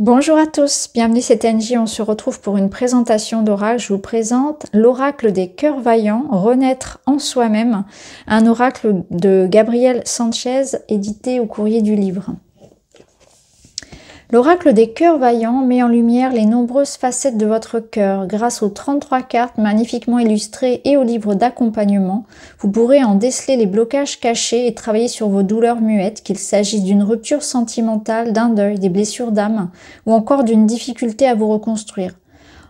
Bonjour à tous, bienvenue c'est Angie, on se retrouve pour une présentation d'oracle. Je vous présente l'oracle des cœurs vaillants, renaître en soi-même, un oracle de Gabriel Sanchez, édité au courrier du livre. L'oracle des cœurs vaillants met en lumière les nombreuses facettes de votre cœur. Grâce aux 33 cartes magnifiquement illustrées et au livre d'accompagnement, vous pourrez en déceler les blocages cachés et travailler sur vos douleurs muettes, qu'il s'agisse d'une rupture sentimentale, d'un deuil, des blessures d'âme ou encore d'une difficulté à vous reconstruire.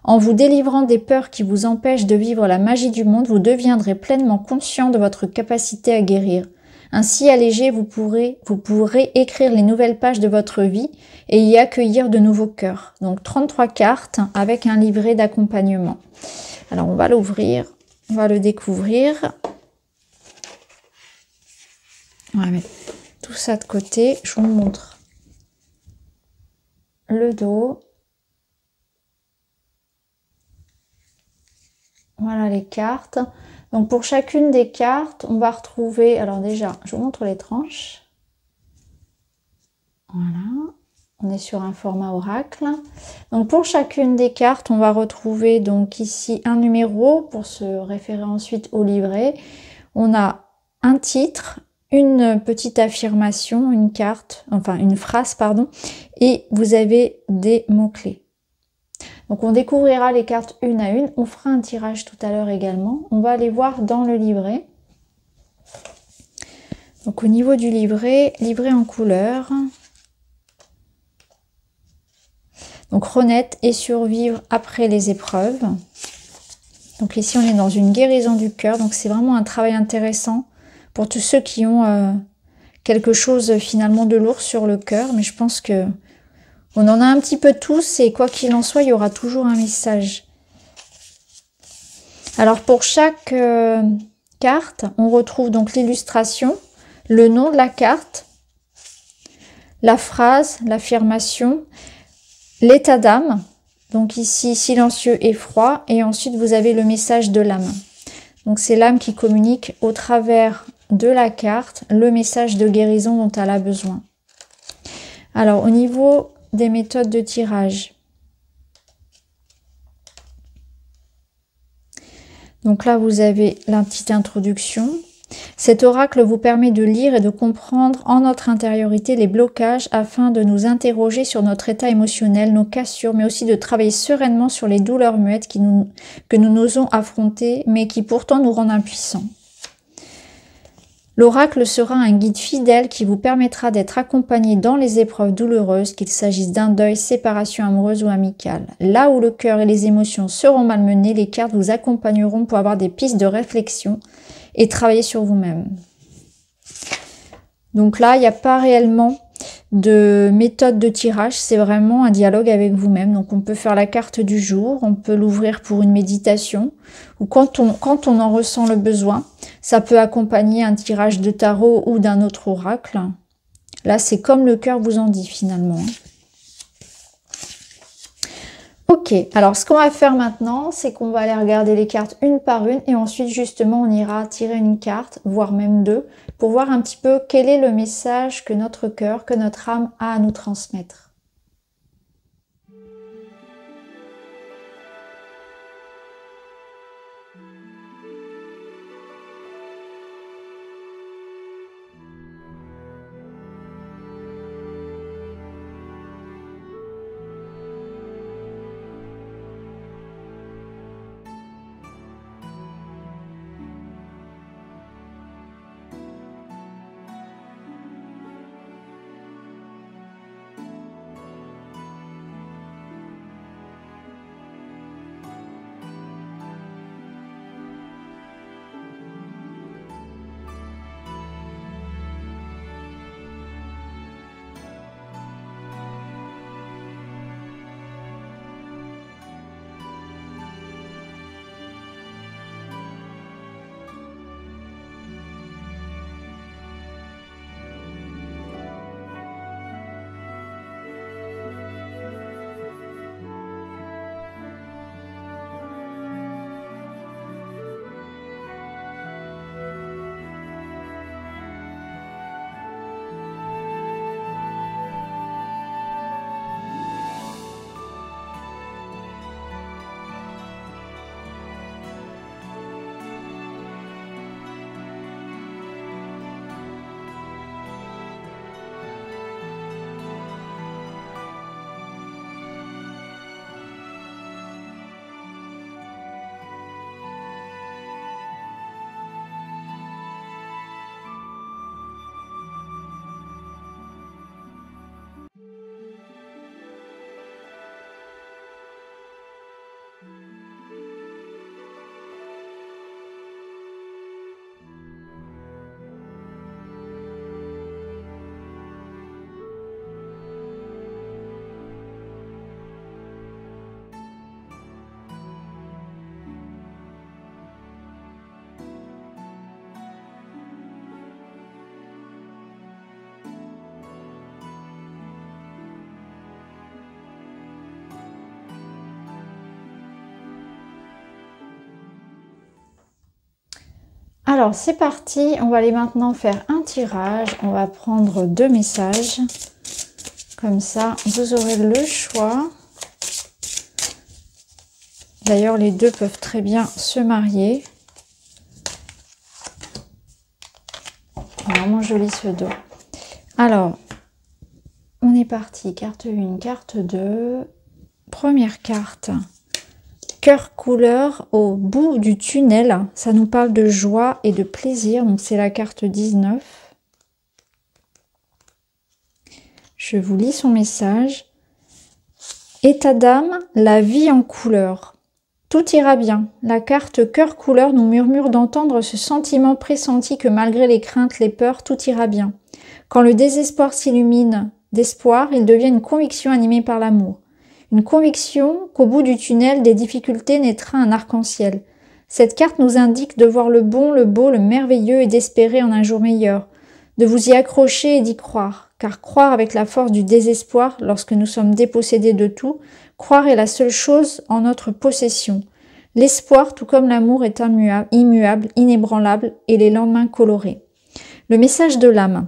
En vous délivrant des peurs qui vous empêchent de vivre la magie du monde, vous deviendrez pleinement conscient de votre capacité à guérir. Ainsi allégé, vous pourrez écrire les nouvelles pages de votre vie et y accueillir de nouveaux cœurs. Donc 33 cartes avec un livret d'accompagnement. Alors on va l'ouvrir, on va le découvrir. On va mettre tout ça de côté. Je vous montre le dos. Voilà les cartes. Donc pour chacune des cartes, on va retrouver... Alors déjà, je vous montre les tranches. Voilà. On est sur un format oracle. Donc pour chacune des cartes, on va retrouver donc ici un numéro pour se référer ensuite au livret. On a un titre, une petite affirmation, une carte, enfin une phrase, pardon, et vous avez des mots-clés. Donc on découvrira les cartes une à une. On fera un tirage tout à l'heure également. On va aller voir dans le livret. Donc au niveau du livret, livret en couleur. Donc renaître et survivre après les épreuves. Donc ici on est dans une guérison du cœur. Donc c'est vraiment un travail intéressant pour tous ceux qui ont quelque chose finalement de lourd sur le cœur. Mais je pense que on en a un petit peu tous et quoi qu'il en soit, il y aura toujours un message. Alors pour chaque carte, on retrouve donc l'illustration, le nom de la carte, la phrase, l'affirmation, l'état d'âme. Donc ici, silencieux et froid. Et ensuite, vous avez le message de l'âme. Donc c'est l'âme qui communique au travers de la carte le message de guérison dont elle a besoin. Alors au niveau des méthodes de tirage. Donc là, vous avez la petite introduction. Cet oracle vous permet de lire et de comprendre en notre intériorité les blocages afin de nous interroger sur notre état émotionnel, nos cassures, mais aussi de travailler sereinement sur les douleurs muettes que nous n'osons affronter, mais qui pourtant nous rendent impuissants. L'oracle sera un guide fidèle qui vous permettra d'être accompagné dans les épreuves douloureuses, qu'il s'agisse d'un deuil, séparation amoureuse ou amicale. Là où le cœur et les émotions seront malmenés, les cartes vous accompagneront pour avoir des pistes de réflexion et travailler sur vous-même. Donc là, il n'y a pas réellement de méthode de tirage, c'est vraiment un dialogue avec vous-même. Donc on peut faire la carte du jour, on peut l'ouvrir pour une méditation, ou quand on en ressent le besoin, ça peut accompagner un tirage de tarot ou d'un autre oracle. Là, c'est comme le cœur vous en dit finalement. Ok, alors ce qu'on va faire maintenant, c'est qu'on va aller regarder les cartes une par une et ensuite justement on ira tirer une carte, voire même deux, pour voir un petit peu quel est le message que notre cœur, que notre âme a à nous transmettre. Alors c'est parti, on va aller maintenant faire un tirage. On va prendre 2 messages. Comme ça, vous aurez le choix. D'ailleurs, les deux peuvent très bien se marier. Vraiment joli ce dos. Alors, on est parti. Carte 1, carte 2. Première carte. Cœur couleur au bout du tunnel. Ça nous parle de joie et de plaisir. Donc, c'est la carte 19. Je vous lis son message. État d'âme, la vie en couleur. Tout ira bien. La carte cœur couleur nous murmure d'entendre ce sentiment pressenti que malgré les craintes, les peurs, tout ira bien. Quand le désespoir s'illumine d'espoir, il devient une conviction animée par l'amour. Une conviction qu'au bout du tunnel des difficultés naîtra un arc-en-ciel. Cette carte nous indique de voir le bon, le beau, le merveilleux et d'espérer en un jour meilleur. De vous y accrocher et d'y croire. Car croire avec la force du désespoir, lorsque nous sommes dépossédés de tout, croire est la seule chose en notre possession. L'espoir, tout comme l'amour, est immuable, inébranlable et les lendemains colorés. Le message de l'âme.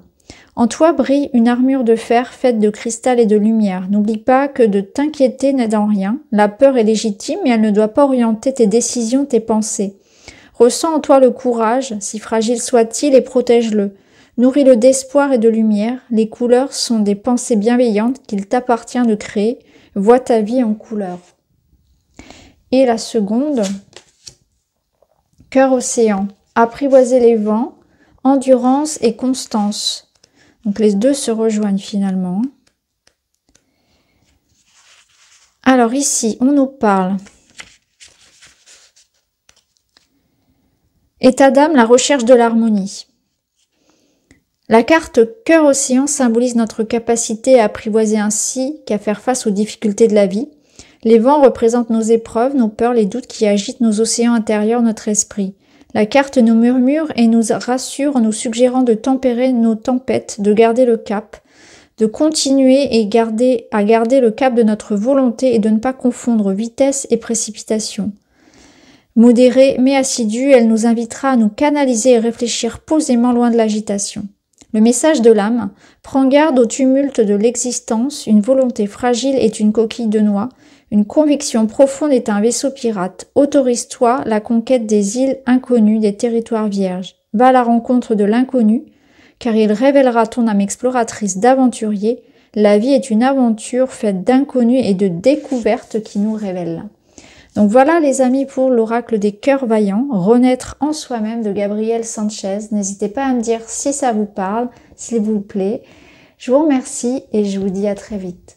En toi brille une armure de fer faite de cristal et de lumière. N'oublie pas que de t'inquiéter n'aide en rien. La peur est légitime mais elle ne doit pas orienter tes décisions, tes pensées. Ressens en toi le courage, si fragile soit-il, et protège-le. Nourris-le d'espoir et de lumière. Les couleurs sont des pensées bienveillantes qu'il t'appartient de créer. Vois ta vie en couleur. Et la seconde, cœur océan. Apprivoiser les vents, endurance et constance. Donc les deux se rejoignent finalement. Alors ici, on nous parle. État d'âme, la recherche de l'harmonie. La carte cœur océan symbolise notre capacité à apprivoiser ainsi qu'à faire face aux difficultés de la vie. Les vents représentent nos épreuves, nos peurs, les doutes qui agitent nos océans intérieurs, notre esprit. La carte nous murmure et nous rassure en nous suggérant de tempérer nos tempêtes, de garder le cap, de continuer à garder le cap de notre volonté et de ne pas confondre vitesse et précipitation. Modérée mais assidue, elle nous invitera à nous canaliser et réfléchir posément loin de l'agitation. Le message de l'âme, prends garde au tumulte de l'existence, une volonté fragile est une coquille de noix, une conviction profonde est un vaisseau pirate. Autorise-toi la conquête des îles inconnues, des territoires vierges. Va à la rencontre de l'inconnu, car il révélera ton âme exploratrice d'aventurier. La vie est une aventure faite d'inconnus et de découvertes qui nous révèlent. Donc voilà les amis pour l'oracle des cœurs vaillants, renaître en soi-même de Gabriel Sanchez. N'hésitez pas à me dire si ça vous parle, s'il vous plaît. Je vous remercie et je vous dis à très vite.